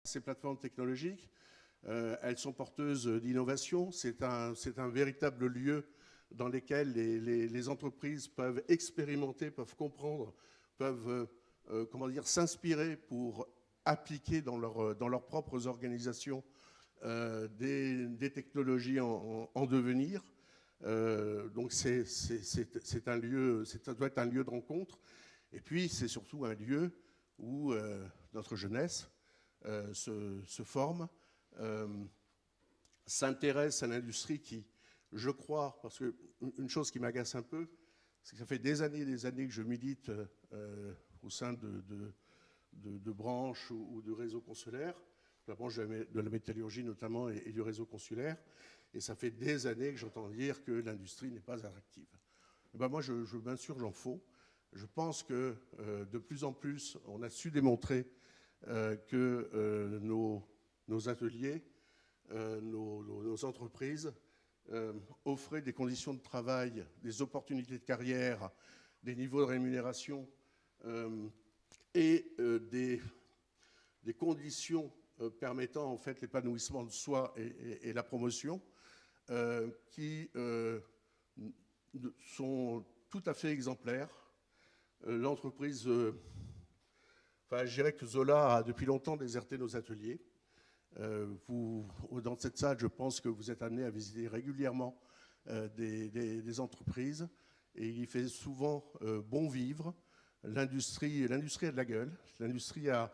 ces plateformes technologiques. Elles sont porteuses d'innovation. C'est un véritable lieu dans lequel les entreprises peuvent expérimenter, peuvent comprendre, peuvent s'inspirer pour appliquer dans leurs propres organisations des technologies en devenir. Donc c'est un lieu, ça doit être un lieu de rencontre. Et puis c'est surtout un lieu où notre jeunesse se forme, s'intéresse à l'industrie qui, je crois, parce qu'une chose qui m'agace un peu, c'est que ça fait des années que je milite au sein de branches ou de réseaux consulaires, la branche de la métallurgie notamment et du réseau consulaire, et ça fait des années que j'entends dire que l'industrie n'est pas attractive. Et ben moi, je m'insurge en faux. Je pense que de plus en plus, on a su démontrer que nos ateliers, nos entreprises offraient des conditions de travail, des opportunités de carrière, des niveaux de rémunération et des conditions permettant en fait l'épanouissement de soi et la promotion qui sont tout à fait exemplaires. L'entreprise, je dirais que Zola a depuis longtemps déserté nos ateliers. Dans cette salle, je pense que vous êtes amenés à visiter régulièrement des entreprises et il y fait souvent bon vivre. L'industrie a de la gueule. L'industrie a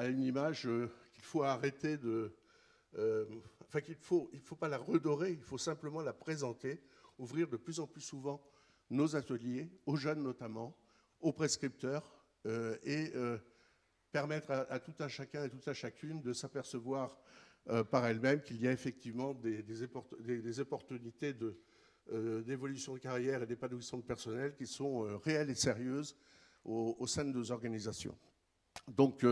une image qu'il faut arrêter il faut pas la redorer, il faut simplement la présenter, ouvrir de plus en plus souvent nos ateliers, aux jeunes notamment, aux prescripteurs, et permettre à tout un chacun et toute à chacune de s'apercevoir par elle-même qu'il y a effectivement des opportunités d'évolution de carrière et d'épanouissement de personnel qui sont réelles et sérieuses au sein de nos organisations. Donc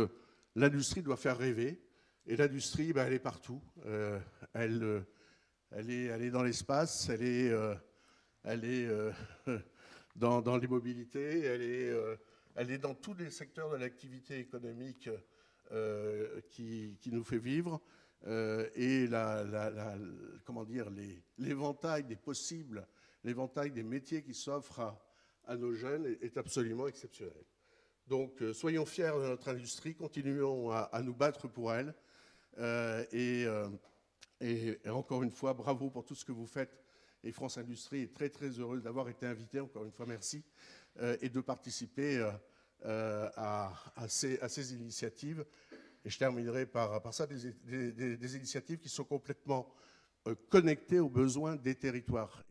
l'industrie doit faire rêver, et l'industrie, elle est partout. Elle est dans l'espace, elle est dans les mobilités, elle est dans tous les secteurs de l'activité économique qui nous fait vivre. Et l'éventail des possibles, l'éventail des métiers qui s'offrent à nos jeunes est absolument exceptionnel. Donc soyons fiers de notre industrie, continuons à nous battre pour elle. Et encore une fois, bravo pour tout ce que vous faites. Et France Industrie est très très heureuse d'avoir été invitée, encore une fois merci, et de participer à ces initiatives. Et je terminerai par ça, des initiatives qui sont complètement connectées aux besoins des territoires.